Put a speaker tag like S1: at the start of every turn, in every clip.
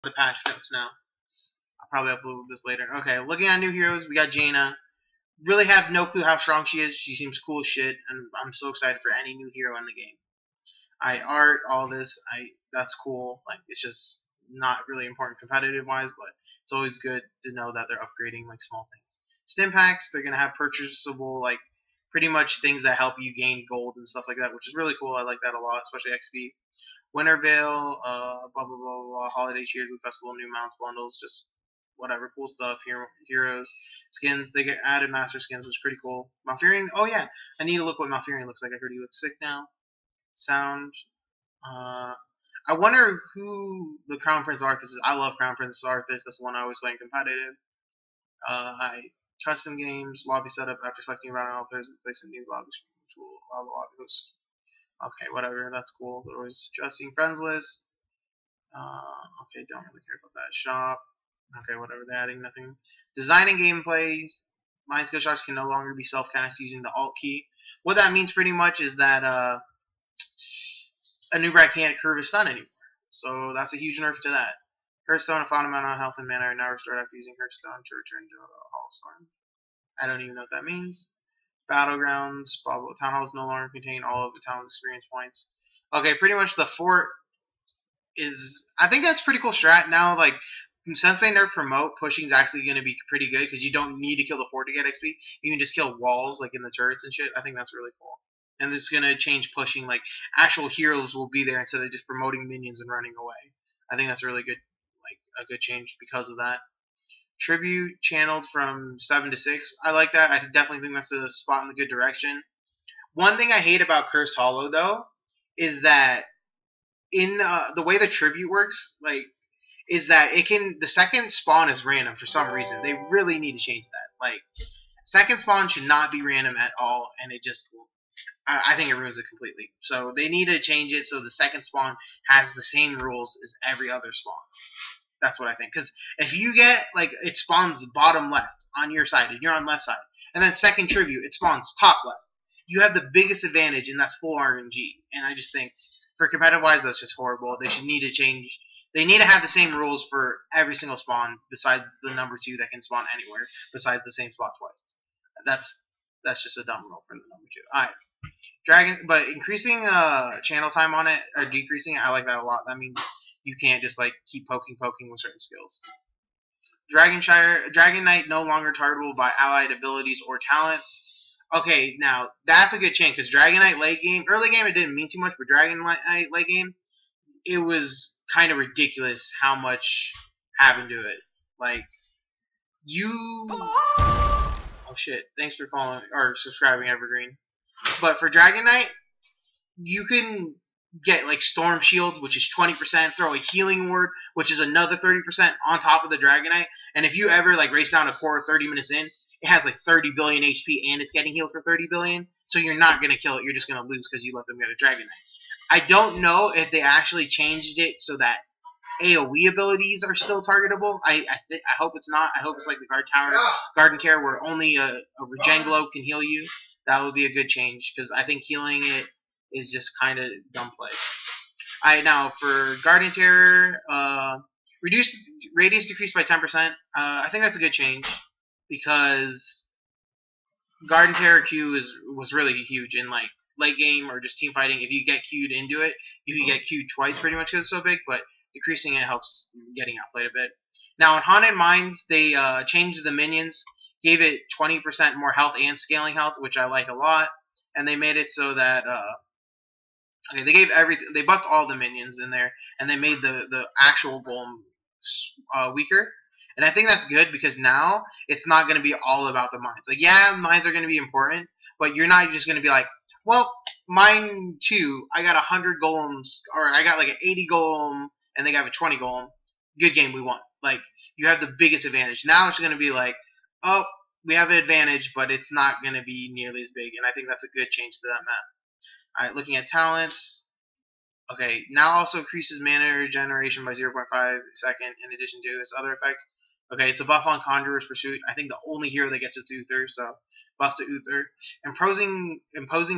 S1: the patch notes now. I'll probably upload this later. Okay, looking at new heroes, we got Jaina. Really have no clue how strong she is. She seems cool as shit, and I'm so excited for any new hero in the game. Art all this. That's cool. Like it's just not really important competitive wise, but it's always good to know that they're upgrading like small things. Stim packs, they're gonna have purchasable like pretty much things that help you gain gold and stuff like that, which is really cool. I like that a lot, especially XP. Winter Veil, blah blah blah blah. Holiday cheers with festival, new mounts, bundles, just whatever cool stuff. Heroes, skins. They get added master skins, which is pretty cool. Malfurion. Oh yeah, I need to look what Malfurion looks like. I heard he looks sick now. Sound. Uh, I wonder who the Crown Prince Arthas is. I love Crown Prince Arthas. That's the one I always play in competitive. Custom games, lobby setup after selecting around all players, place a new lobby screen, which will allow the lobby host. Okay, whatever. That's cool. There was adjusting friends list. Okay, don't really care about that. Shop. Okay, whatever. They're adding nothing. Designing gameplay. Line skill shots can no longer be self-cast using the Alt key. What that means pretty much is that a new brat can't curve his stun anymore. So that's a huge nerf to that. Hearthstone, a final amount of health and mana are now restored after using Hearthstone to return to Hall Storm. I don't even know what that means. Battlegrounds, town halls no longer contain all of the town's experience points. Okay, pretty much the fort is. I think that's pretty cool strat now. Like since they nerf promote, pushing is actually going to be pretty good because you don't need to kill the fort to get XP. You can just kill walls like in the turrets and shit. I think that's really cool. And this is going to change pushing. Like actual heroes will be there instead of just promoting minions and running away. I think that's really good. Like a good change because of that. Tribute channeled from 7 to 6. I like that. I definitely think that's a spot in the good direction. One thing I hate about Cursed Hollow though is that in the way the tribute works, like, is that the second spawn is random for some reason. They really need to change that. Like, second spawn should not be random at all, and it just, I think it ruins it completely. So they need to change it so the second spawn has the same rules as every other spawn. That's what I think. Because if you get, like, it spawns bottom left on your side, and you're on left side, and then second tribute, it spawns top left. You have the biggest advantage, and that's full RNG. And I just think, for competitive-wise, that's just horrible. They should need to change. They need to have the same rules for every single spawn, besides the number 2 that can spawn anywhere, besides the same spot twice. That's just a dumb rule for the number 2. Alright. But increasing channel time on it, or decreasing it, I like that a lot. That means you can't just like keep poking with certain skills. Dragon Knight no longer targetable by allied abilities or talents. Okay, now that's a good change because Dragon Knight early game it didn't mean too much, but Dragon Knight late game, it was kind of ridiculous how much happened to it. Like oh shit, thanks for following or subscribing, Evergreen. But for Dragon Knight, you can get like Storm Shield, which is 20%, throw a Healing Word, which is another 30% on top of the Dragon Knight. And if you ever like race down a core 30 minutes in, it has like 30 billion HP and it's getting healed for 30 billion. So you're not going to kill it, you're just going to lose because you let them get a Dragon Knight. I don't know if they actually changed it so that AoE abilities are still targetable. I hope it's not. I hope it's like the Garden Tear where only a Regen Glow can heal you. That would be a good change because I think healing it is just kind of dumb play. Alright, now for Guardian Terror, reduced radius decreased by 10%. I think that's a good change because Guardian Terror Q was really huge in like late game or just team fighting. If you get Q'd into it, you can get Q'd twice pretty much because it's so big, but decreasing it helps getting outplayed a bit. Now in Haunted Mines, they changed the minions, gave it 20% more health and scaling health, which I like a lot, and they made it so that okay, they gave everything. They buffed all the minions in there, and they made the actual golem weaker. And I think that's good because now it's not going to be all about the mines. Like, yeah, mines are going to be important, but you're not just going to be like, well, mine 2, I got 100 golems, or I got like an 80 golem, and they got a 20 golem. Good game, we won. Like, you have the biggest advantage. Now it's going to be like, oh, we have an advantage, but it's not going to be nearly as big. And I think that's a good change to that map. Alright, looking at talents. Okay, now also increases mana regeneration by 0.5 second in addition to its other effects. Okay, it's a buff on Conjurer's Pursuit. I think the only hero that gets it's Uther, so buff to Uther. Imposing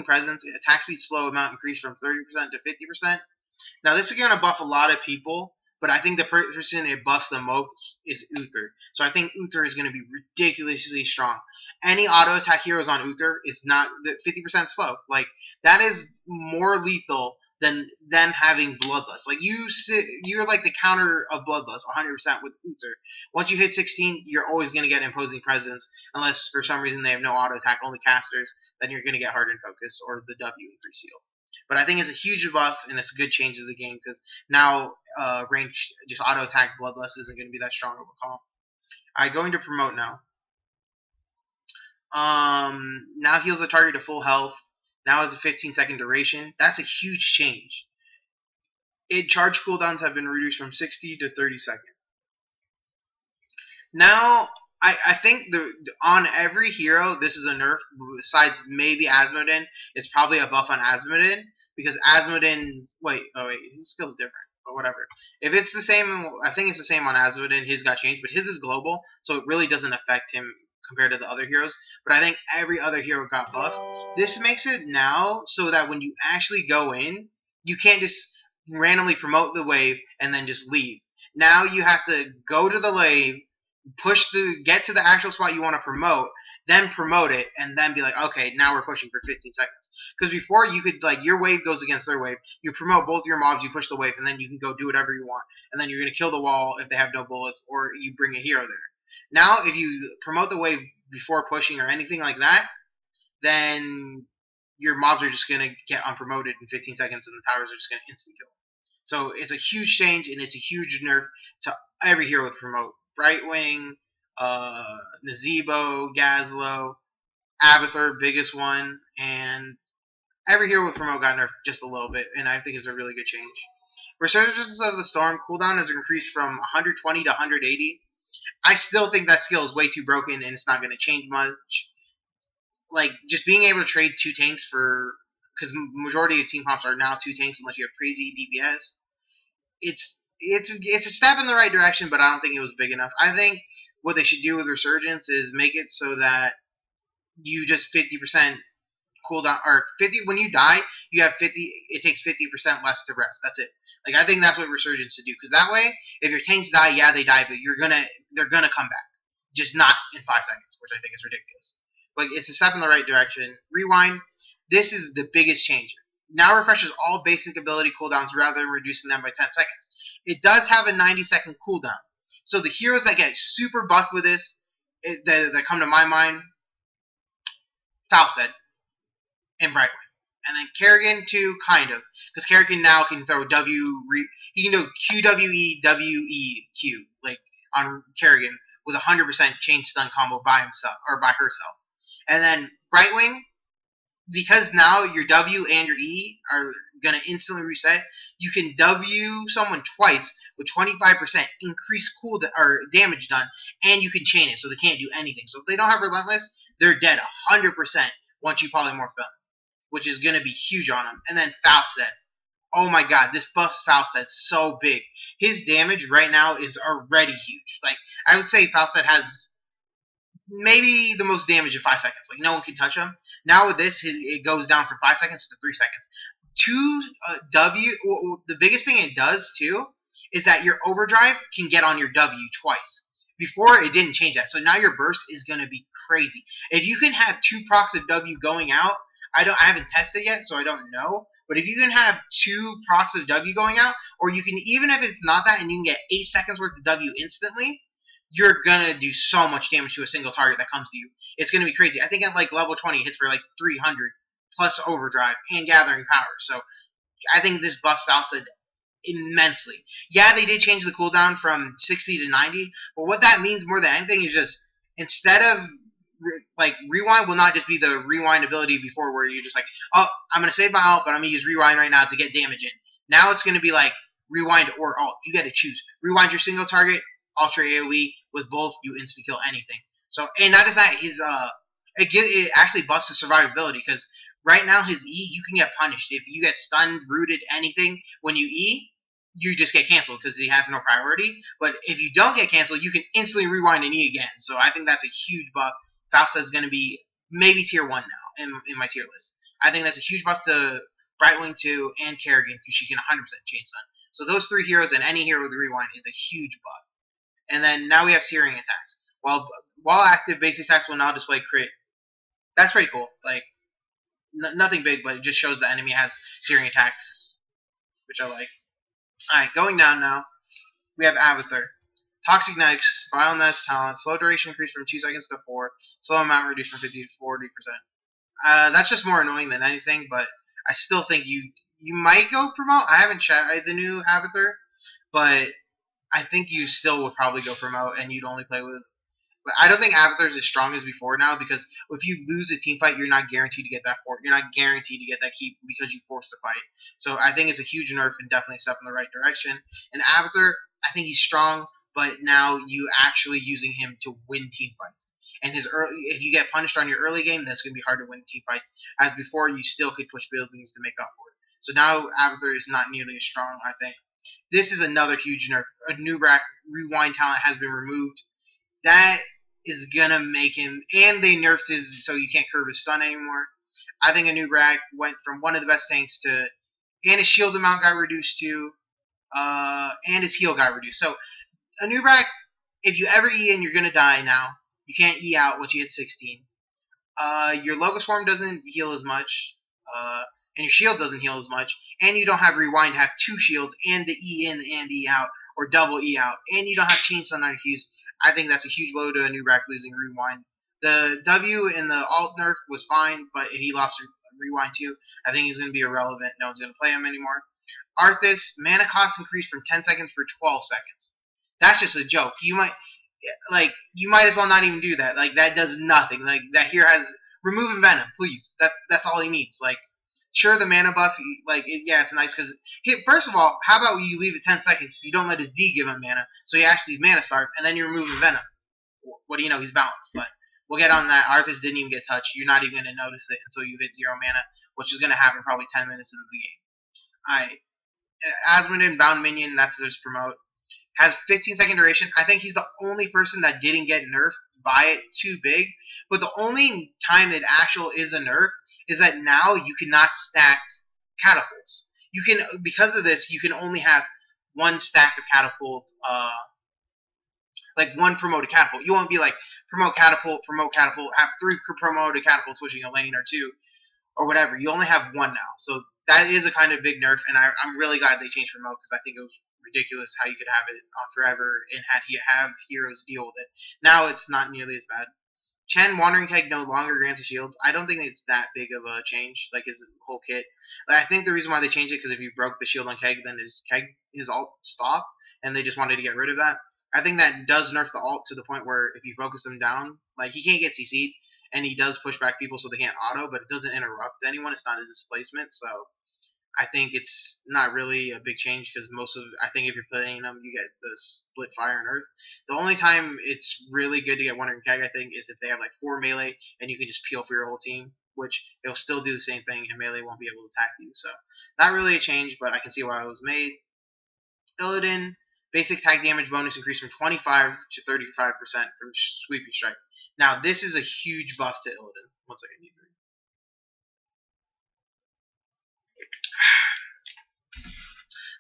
S1: Presence. Attack speed slow amount increased from 30% to 50%. Now this is going to buff a lot of people but I think the person it buffs the most is Uther. So I think Uther is going to be ridiculously strong. Any auto attack heroes on Uther is not 50% slow. Like, that is more lethal than them having Bloodlust. Like, you're like the counter of Bloodlust 100% with Uther. Once you hit 16, you're always going to get Imposing Presence, unless for some reason they have no auto attack, only casters. Then you're going to get Hardened Focus or the W increase heal. But I think it's a huge buff, and it's a good change to the game, because now range, just auto attack Bloodlust isn't going to be that strong of a call. Alright, going to promote now. Now heals the target to full health. Now has a 15-second duration. That's a huge change. Charge cooldowns have been reduced from 60 to 30 seconds. Now, I think on every hero, this is a nerf, besides maybe Asmodin. It's probably a buff on Asmodin, because Asmodin, his skill's different, but whatever. If it's the same, I think it's the same on Asmodin. His got changed, but his is global, so it really doesn't affect him compared to the other heroes. But I think every other hero got buffed. This makes it now so that when you actually go in, you can't just randomly promote the wave and then just leave. Now you have to go to the wave, get to the actual spot you want to promote, then promote it, and then be like, okay, now we're pushing for 15 seconds. Because before, you could, like, your wave goes against their wave, you promote both your mobs, you push the wave, and then you can go do whatever you want. And then you're going to kill the wall if they have no bullets, or you bring a hero there. Now, if you promote the wave before pushing or anything like that, then your mobs are just going to get unpromoted in 15 seconds, and the towers are just going to instant kill. So it's a huge change, and it's a huge nerf to every hero with promote. Brightwing, Nazebo, Gazlo, Abathur, biggest one, and every hero with promote got nerfed just a little bit, and I think it's a really good change. Resurgence of the Storm cooldown has increased from 120 to 180. I still think that skill is way too broken, and it's not going to change much. Like, just being able to trade 2 tanks because majority of team comps are now 2 tanks unless you have crazy DPS. It's a step in the right direction, but I don't think it was big enough. I think what they should do with Resurgence is make it so that you just 50% cooldown, or 50 when you die, you have 50. It takes 50% less to rest. That's it. Like, I think that's what Resurgence should do, because that way, if your tanks die, yeah, they die, but they're gonna come back, just not in 5 seconds, which I think is ridiculous. But it's a step in the right direction. Rewind. This is the biggest change. Now refreshes all basic ability cooldowns rather than reducing them by 10 seconds. It does have a 90-second cooldown. So the heroes that get super buffed with this, that come to my mind, Falstead and Brightwing. And then Kerrigan too, kind of. Because Kerrigan now can throw he can do QWE, WEQ, like, on Kerrigan with 100% chain stun combo by himself, or by herself. And then Brightwing, because now your W and your E are going to instantly reset, you can W someone twice with 25% increased damage done, and you can chain it so they can't do anything. So if they don't have Relentless, they're dead 100% once you polymorph them, which is going to be huge on them. And then Falstead. Oh my god, this buffs Falstead so big. His damage right now is already huge. Like, I would say Falstead has maybe the most damage in 5 seconds. Like, no one can touch him. Now with this, it goes down from 5 seconds to 3 seconds. The biggest thing it does, too, is that your overdrive can get on your W twice. Before, it didn't change that. So now your burst is going to be crazy. If you can have 2 procs of W going out, I haven't tested yet, so I don't know. But if you can have 2 procs of W going out, or you can, even if it's not that, and you can get 8 seconds worth of W instantly, you're going to do so much damage to a single target that comes to you. It's going to be crazy. I think at, like, level 20, it hits for, like, 300 plus overdrive and gathering power. So I think this buffs Falstead immensely. Yeah, they did change the cooldown from 60 to 90, but what that means more than anything is just, instead of, like, rewind will not just be the rewind ability before where you're just like, oh, I'm going to save my ult, but I'm going to use rewind right now to get damage in. Now it's going to be like rewind or ult. You got to choose. Rewind your single target, ultra AoE. With both, you insta-kill anything. So, and not just that, it actually buffs the survivability, because right now his E, you can get punished. If you get stunned, rooted, anything, when you E, you just get canceled because he has no priority. But if you don't get canceled, you can instantly rewind and E again. So I think that's a huge buff. Falstead's going to be maybe tier 1 now in my tier list. I think that's a huge buff to Brightwing 2 and Kerrigan, because she can 100% chain stun. So those 3 heroes and any hero with rewind is a huge buff. And then now we have searing attacks. While active, basic attacks will now display crit. That's pretty cool. Like nothing big, but it just shows the enemy has searing attacks, which I like. Alright, going down now. We have Avatar. Toxic Knives, Vileness, Talent, slow duration increased from 2 seconds to 4, slow amount reduced from 50 to 40%. That's just more annoying than anything, but I still think you might go promote. I haven't tried the new Avatar, but I think you still would probably go promote, and you'd only play with. I don't think Avatar is as strong as before now, because if you lose a team fight, you're not guaranteed to get that fort. You're not guaranteed to get that keep because you forced a fight. So I think it's a huge nerf and definitely a step in the right direction. And Avatar, I think he's strong, but now you actually using him to win team fights. And if you get punished on your early game, then it's going to be hard to win team fights. As before, you still could push buildings to make up for it. So now Avatar is not nearly as strong, I think. This is another huge nerf. A new rewind talent has been removed. That is gonna make him, and they nerfed his, so you can't curve his stun anymore. I think a new rack went from one of the best tanks to, and his shield amount got reduced to, and his heal got reduced. So a new rack, if you ever E in, you're gonna die now. You can't E out once you hit 16. Your Logo Swarm doesn't heal as much, and your shield doesn't heal as much, and you don't have rewind, have 2 shields, and the E in and E out, or double E out, and you don't have chain stun on your Qs. I think that's a huge blow to a new rack losing rewind. The W in the alt nerf was fine, but he lost rewind too. I think he's going to be irrelevant. No one's going to play him anymore. Arthas, mana cost increased from 10 seconds for 12 seconds. That's just a joke. You might as well not even do that. Like, that does nothing. Like, that here has remove Venom, please. That's all he needs. Like, sure, the mana buff, yeah, it's nice because first of all, how about you leave it 10 seconds? You don't let his D give him mana, so he actually mana starve, and then you remove the Venom. What do you know? He's balanced, but we'll get on that. Arthas didn't even get touched. You're not even going to notice it until you hit 0 mana, which is going to happen probably 10 minutes into the game. Asmodin, Bound Minion, that's his promote. Has 15-second duration. I think he's the only person that didn't get nerfed by it too big, but the only time it actually is a nerf is that now you cannot stack catapults. You can, because of this, you can only have 1 stack of catapult, like 1 promoted catapult. You won't be like promote catapult, have 3 promoted catapults pushing a lane or 2, or whatever. You only have 1 now. So that is a kind of big nerf, and I'm really glad they changed promote, because I think it was ridiculous how you could have it on forever and have heroes deal with it. Now it's not nearly as bad. Chen Wandering Keg no longer grants a shield. I don't think it's that big of a change, like his whole kit. I think the reason why they changed it because if you broke the shield on Keg, then his alt stopped, and they just wanted to get rid of that. I think that does nerf the alt to the point where if you focus him down, like he can't get CC'd, and he does push back people so they can't auto, but it doesn't interrupt anyone. It's not a displacement, so I think it's not really a big change because I think if you're playing them, you get the split fire and earth. The only time it's really good to get Wandering Keg, I think, is if they have like 4 melee and you can just peel for your whole team, which it'll still do the same thing and melee won't be able to attack you. So not really a change, but I can see why it was made. Illidan, basic attack damage bonus increased from 25 to 35% from Sweeping Strike. Now this is a huge buff to Illidan. One second.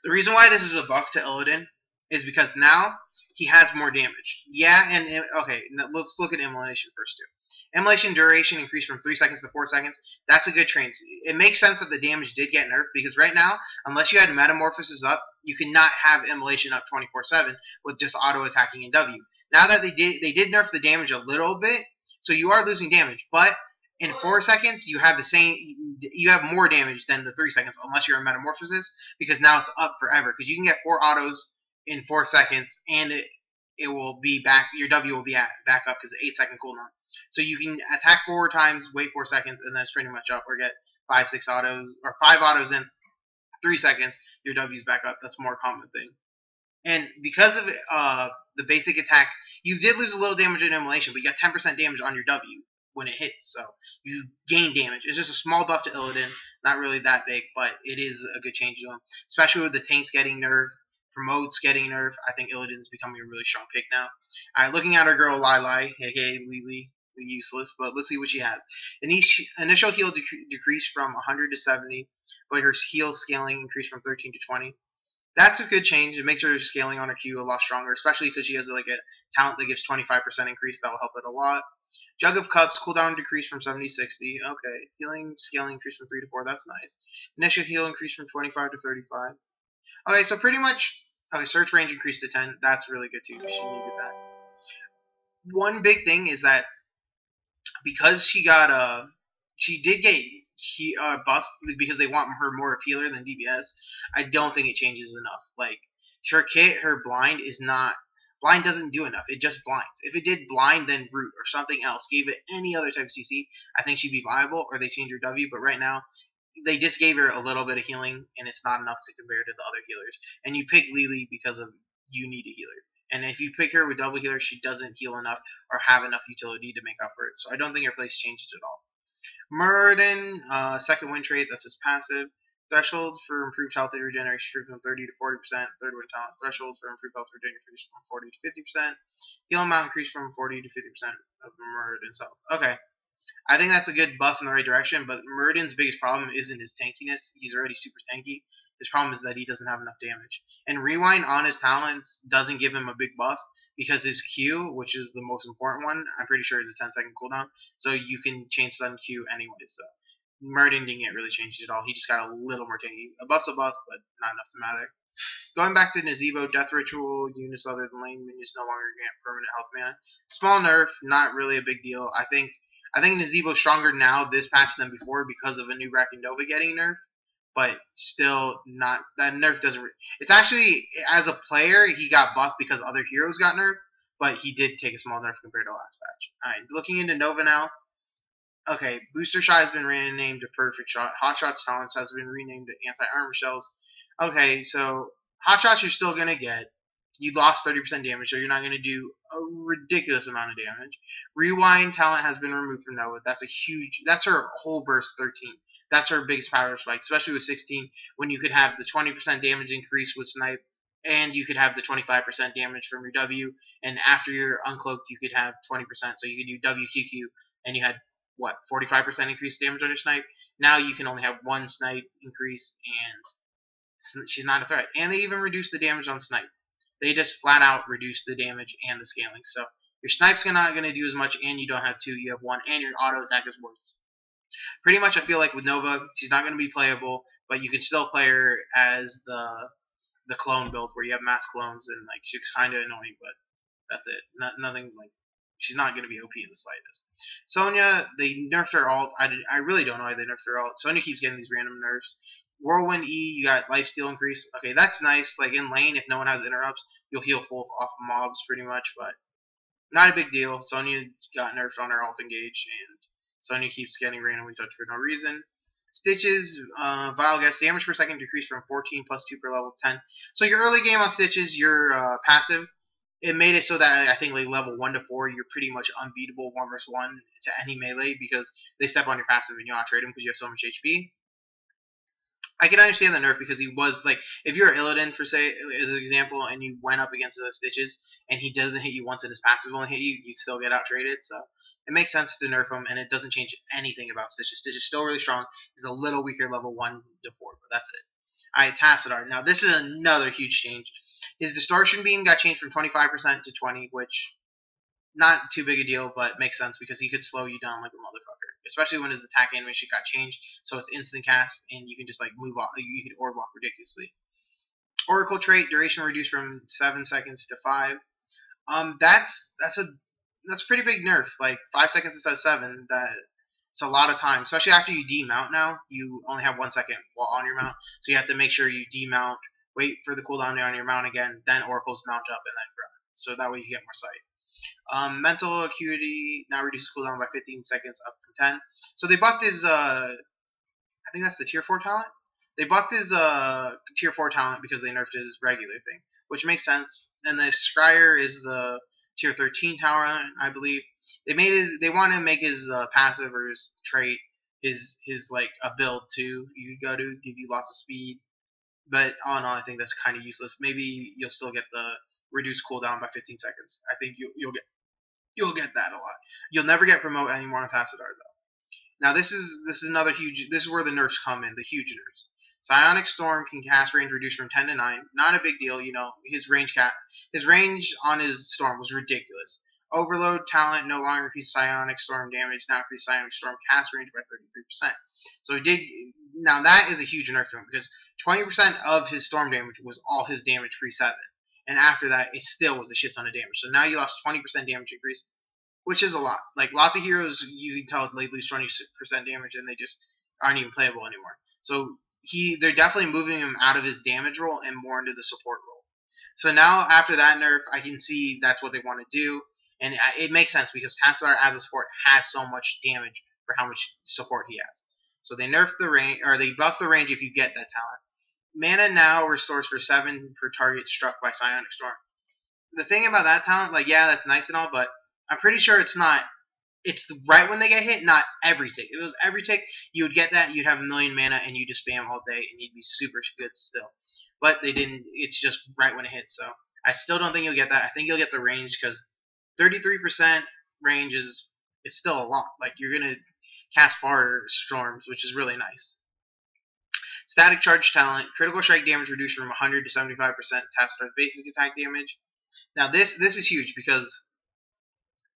S1: The reason why this is a buff to Illidan is because now he has more damage. Yeah, and okay, let's look at Immolation first too. Immolation duration increased from 3 seconds to 4 seconds. That's a good change. It makes sense that the damage did get nerfed because right now, unless you had Metamorphosis up, you cannot have Immolation up 24/7 with just auto attacking in W. Now that they did nerf the damage a little bit, so you are losing damage, but in 4 seconds, you have more damage than the 3 seconds, unless you're a Metamorphosis, because now it's up forever. Because you can get 4 autos in 4 seconds, and it will be back. Your W will be back up because it's 8-second cooldown. So you can attack 4 times, wait 4 seconds, and then it's pretty much up, or get 5, 6 autos, or 5 autos in 3 seconds. Your W's back up. That's a more common thing. And because of the basic attack, you did lose a little damage in Immolation, but you got 10% damage on your W when it hits, so you gain damage. It's just a small buff to Illidan, not really that big, but it is a good change to him, especially with the tanks getting nerfed, promotes getting nerfed. I think Illidan's becoming a really strong pick now. Alright, looking at our girl Lili, aka Lily, the useless, but let's see what she has. Initial heal decreased from 100 to 70, but her heal scaling increased from 13 to 20. That's a good change. It makes her scaling on her Q a lot stronger, especially because she has like a talent that gives 25% increase. That will help it a lot. Jug of Cups, cooldown decrease from 70 to 60. Okay. Healing, scaling increase from 3 to 4. That's nice. Initial heal increase from 25 to 35. Okay, so pretty much. Okay, search range increased to 10. That's really good too. She needed that. One big thing is that because she did get buffed because they want her more of healer than DPS. I don't think it changes enough. Like her kit, her blind is not blind doesn't do enough. It just blinds. If it did blind, then root or something else, gave it any other type of CC, I think she'd be viable. Or they change her W. But right now, they just gave her a little bit of healing, and it's not enough to compare to the other healers. And you pick Lily because of you need a healer. And if you pick her with double healer, she doesn't heal enough or have enough utility to make up for it. So I don't think her place changes at all. Muradin, second win trait, that's his passive. Thresholds for improved health and regeneration from 30 to 40%. Third win talent. Thresholds for improved health and regeneration increase from 40 to 50%. Heal amount increase from 40 to 50% of Muradin's health. Okay. I think that's a good buff in the right direction, but Muradin's biggest problem isn't his tankiness. He's already super tanky. His problem is that he doesn't have enough damage. And Rewind on his talents doesn't give him a big buff because his Q, which is the most important one, I'm pretty sure is a 10-second cooldown. So you can chain stun Q anyway. So Muradin didn't get really changed at all. He just got a little more tanky. A buff's a buff, but not enough to matter. Going back to Nazeebo, Death Ritual, units other than lane minions no longer grant permanent health mana. Small nerf, not really a big deal. I think Nazeebo's stronger now this patch than before because of a new Bracken Nova getting nerfed, but still not. That nerf doesn't. It's actually, as a player, he got buffed because other heroes got nerfed, but he did take a small nerf compared to last patch. Alright, looking into Nova now. Okay, Booster Shot has been renamed to Perfect Shot. Hot Shot's Talents has been renamed to Anti-Armor Shells. Okay, so Hot Shots you're still going to get. You lost 30% damage, so you're not going to do a ridiculous amount of damage. Rewind talent has been removed from Nova. That's a huge. That's her whole burst 13. That's her biggest power spike, especially with 16, when you could have the 20% damage increase with Snipe, and you could have the 25% damage from your W, and after you're uncloaked, you could have 20%. So you could do WQQ, and you had what 45% increased damage on your Snipe. Now you can only have one Snipe increase, and she's not a threat. And they even reduced the damage on Snipe. They just flat out reduce the damage and the scaling. So your Snipe's not going to do as much, and you don't have two. You have one, and your auto attack is worse. Pretty much, I feel like with Nova, she's not going to be playable, but you can still play her as the clone build where you have mass clones, and like she's kind of annoying, but that's it. Nothing like she's not going to be OP in the slightest. Sonya, they nerfed her ult. I really don't know why they nerfed her ult. Sonya keeps getting these random nerfs. Whirlwind E, you got lifesteal increase. Okay, that's nice. Like in lane, if no one has interrupts, you'll heal full off mobs pretty much, but not a big deal. Sonya got nerfed on her ult engage, and Sonya keeps getting randomly touched for no reason. Stitches, Vile Guess, damage per second decreased from 14 plus 2 per level 10. So your early game on Stitches, your passive, it made it so that I think like level 1 to 4, you're pretty much unbeatable 1 versus 1 to any melee because they step on your passive and you outrate them because you have so much HP. I can understand the nerf because he was like, if you're Illidan for say as an example, and you went up against those Stitches and he doesn't hit you once and his passive won't hit you, you still get out traded. So it makes sense to nerf him, and it doesn't change anything about Stitches. Stitch is still really strong. He's a little weaker level 1 to 4, but that's it. Alright, Tassadar. Now this is another huge change. His distortion beam got changed from 25% to 20, which not too big a deal, but makes sense because he could slow you down like a motherfucker. Especially when his attack animation got changed, so it's instant cast, and you can just like move off. You can orb walk ridiculously. Oracle trait duration reduced from 7 seconds to 5. That's a pretty big nerf. Like 5 seconds instead of 7. It's a lot of time, especially after you demount. Now you only have 1 second while on your mount, so you have to make sure you demount, wait for the cooldown on your mount again, then oracles mount up, and then run. So that way you get more sight. Mental acuity now reduces cooldown by 15 seconds up from 10. So they buffed his, I think that's the tier 4 talent. They buffed his tier 4 talent because they nerfed his regular thing, which makes sense. And the Scryer is the tier 13 talent, I believe. They want to make his passive or his trait his like a build too. You go to give you lots of speed, but all in all, I think that's kind of useless. Maybe you'll still get the reduced cooldown by 15 seconds. I think you'll get that a lot. You'll never get promote anymore on Tassadar though. Now this is another huge. This is where the nerfs come in. The huge nerfs. Psionic Storm can cast range reduced from 10 to 9. Not a big deal, you know. His range on his Storm was ridiculous. Overload talent no longer increases Psionic Storm damage. Now increases Psionic Storm cast range by 33%. So he did. Now that is a huge nerf to him because 20% of his Storm damage was all his damage pre-7. And after that, it still was a shit ton of damage. So now you lost 20% damage increase, which is a lot. Like, lots of heroes, you can tell they lose 20% damage and they just aren't even playable anymore. So they're definitely moving him out of his damage role and more into the support role. So now, after that nerf, I can see that's what they want to do. And it makes sense because Tassadar as a support has so much damage for how much support he has. So they nerf the range, or they buff the range if you get that talent. Mana now restores for 7 per target struck by Psionic Storm. The thing about that talent, like, yeah, that's nice and all, but I'm pretty sure it's not. It's right when they get hit, not every tick. If it was every tick, you would get that, you'd have a million mana, and you'd just spam all day, and you'd be super good still. But they didn't. It's just right when it hits, so I still don't think you'll get that. I think you'll get the range, because 33% range is still a lot. Like, you're going to cast far storms, which is really nice. Static Charge talent, critical strike damage reduced from 100 to 75%. Tassadar's basic attack damage. Now this is huge because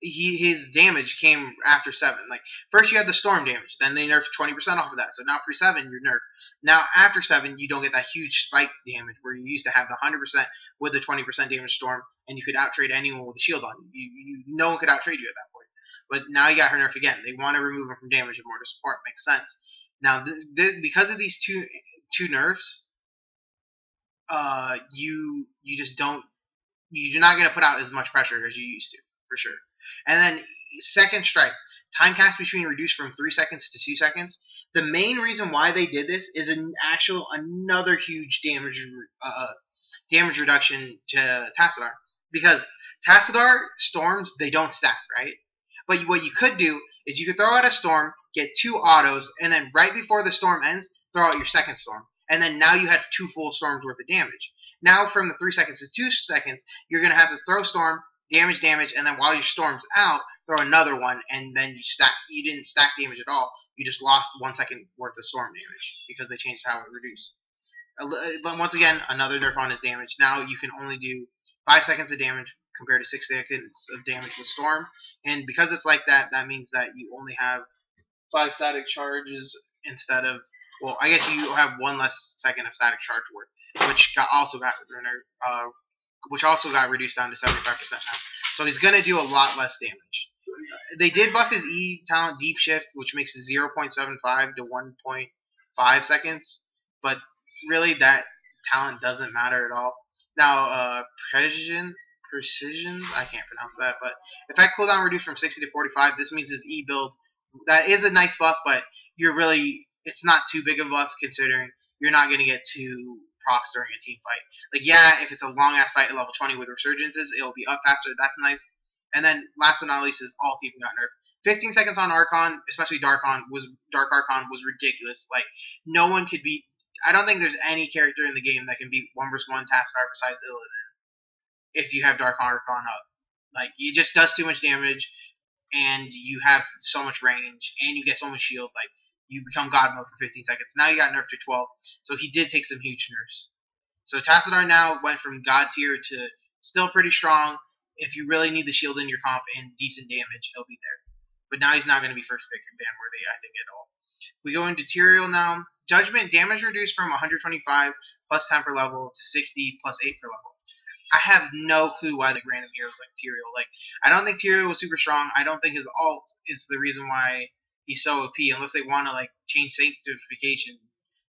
S1: his damage came after 7. Like, first you had the storm damage, then they nerfed 20% off of that. So now pre-7 you're nerfed. Now after 7 you don't get that huge spike damage where you used to have the 100% with the 20% damage storm, and you could outtrade anyone with a shield on you. No one could outtrade you at that point. But now you got her nerfed again. They want to remove her from damage and more to support. Makes sense. Now because of these two nerfs, you're not going to put out as much pressure as you used to, for sure. And then second strike, time cast between reduced from 3 seconds to 2 seconds. The main reason why they did this is another huge damage reduction to Tassadar, because Tassadar storms, they don't stack, right? But what you could do is you could throw out a storm, get 2 autos, and then right before the storm ends, throw out your second storm. And then now you have 2 full storms worth of damage. Now from the 3 seconds to 2 seconds, you're going to have to throw storm, damage, and then while your storm's out, throw another one, and then you stack. You didn't stack damage at all. You just lost 1 second worth of storm damage because they changed how it reduced. Once again, another nerf on his damage. Now you can only do 5 seconds of damage compared to 6 seconds of damage with storm. And because it's like that, that means that you only have 5 static charges instead of, well, I guess you have 1 less second of static charge worth, which also got reduced down to 75% now. So he's gonna do a lot less damage. They did buff his E talent, Deep Shift, which makes it 0.75 to 1.5 seconds, but really that talent doesn't matter at all. Now, precision, I can't pronounce that, but effect cooldown reduced from 60 to 45. This means his E build, that is a nice buff, but it's not too big of a buff considering you're not going to get 2 procs during a team fight. Like, yeah, if it's a long-ass fight at level 20 with resurgences, it'll be up faster. That's nice. And then, last but not least, is ult even got nerfed. 15 seconds on Archon, especially Dark Archon, was ridiculous. Like, no one could beat. I don't think there's any character in the game that can beat 1 vs 1 Tassadar besides Illidan if you have Dark Archon up. Like, it just does too much damage, and you have so much range, and you get so much shield. Like, you become God mode for 15 seconds. Now you got nerfed to 12, so he did take some huge nerfs. So Tassadar now went from God tier to still pretty strong. If you really need the shield in your comp and decent damage, he'll be there. But now he's not going to be first pick ban worthy, I think, at all. We go into Tyrael now. Judgment, damage reduced from 125 plus 10 per level to 60 plus 8 per level. I have no clue why the random heroes like Tyrael. Like, I don't think Tyrael was super strong. I don't think his ult is the reason why he's so OP, unless they want to like change sanctification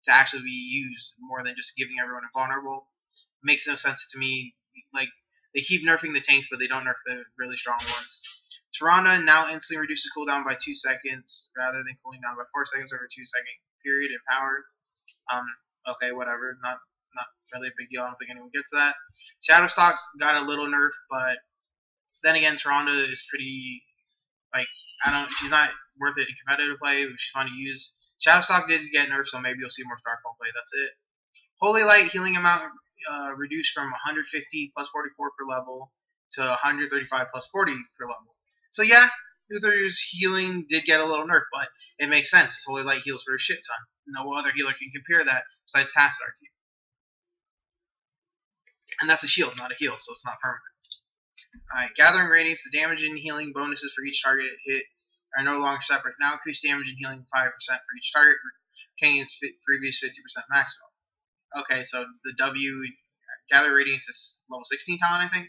S1: to actually be used more than just giving everyone invulnerable. Makes no sense to me. Like, they keep nerfing the tanks, but they don't nerf the really strong ones. Tyrande now instantly reduces cooldown by 2 seconds rather than cooling down by 4 seconds over a 2-second period in power. Okay, whatever. Not really a big deal. I don't think anyone gets that. Shadowstalk got a little nerf, but then again, Tyrande is pretty, like, she's not worth it in competitive play. She's fun to use. Shadowstalk did get nerfed, so maybe you'll see more Starfall play. That's it. Holy Light healing amount reduced from 150 plus 44 per level to 135 plus 40 per level. So yeah, Uther's healing did get a little nerf, but it makes sense. Holy Light heals for a shit ton. no other healer can compare that besides Tassadar. And that's a shield, not a heal, so it's not permanent. Alright, Gathering Radiance, the damage and healing bonuses for each target hit are no longer separate. Now increase damage and healing 5% for each target, retaining its previous 50% maximum. Okay, so the W, Gather Radiance is level 16 talent, I think.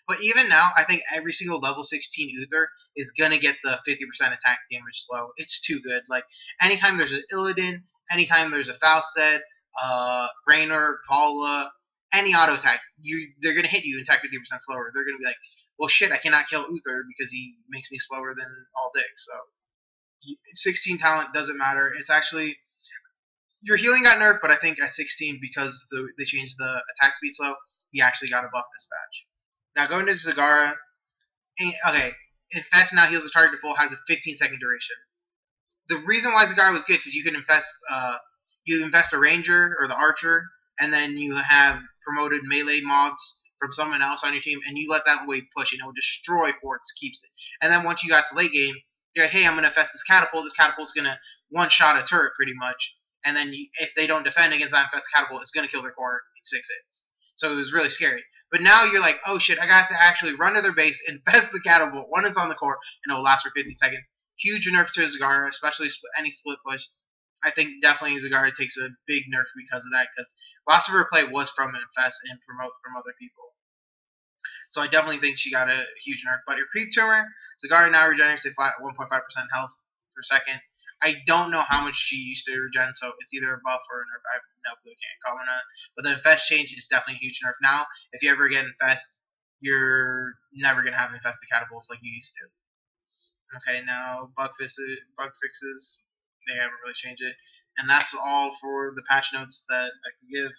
S1: But even now, I think every single level 16 Uther is going to get the 50% attack damage slow. It's too good. Like, anytime there's an Illidan, anytime there's a Falstad, Raynor, Vala, any auto attack, they're going to hit you and attack 50% slower. They're going to be like, well, shit, I cannot kill Uther because he makes me slower than all dick. So, 16 talent doesn't matter. It's actually, your healing got nerfed, but I think at 16, because they changed the attack speed slow, he actually got a buff this patch. Now, going to Zagara, okay, Infest now heals the target to full, has a 15-second duration. The reason why Zagara was good, because you can invest a Ranger, or the Archer, and then you have promoted melee mobs from someone else on your team, and you let that wave push, and it will destroy forts, keeps it. And then once you got to late game, you're like, hey, I'm going to infest this catapult's going to one-shot a turret, pretty much, and then if they don't defend against that infest catapult, it's going to kill their core in 6 hits. So it was really scary. But now you're like, oh shit, I got to actually run to their base, infest the catapult when it's on the core, and it will last for 50 seconds. Huge nerf to Zagara, especially any split push. I think definitely Zagara takes a big nerf because of that, because lots of her play was from infest and promote from other people. So I definitely think she got a huge nerf. But her creep tumor, Zagara now regenerates a flat 1.5% health per second. I don't know how much she used to regen, so it's either a buff or a nerf. I have no clue, can't comment on it. But the infest change is definitely a huge nerf. Now, if you ever get infest, you're never going to have infested catapults like you used to. Okay, now bug fixes, they haven't really changed it. And that's all for the patch notes that I can give.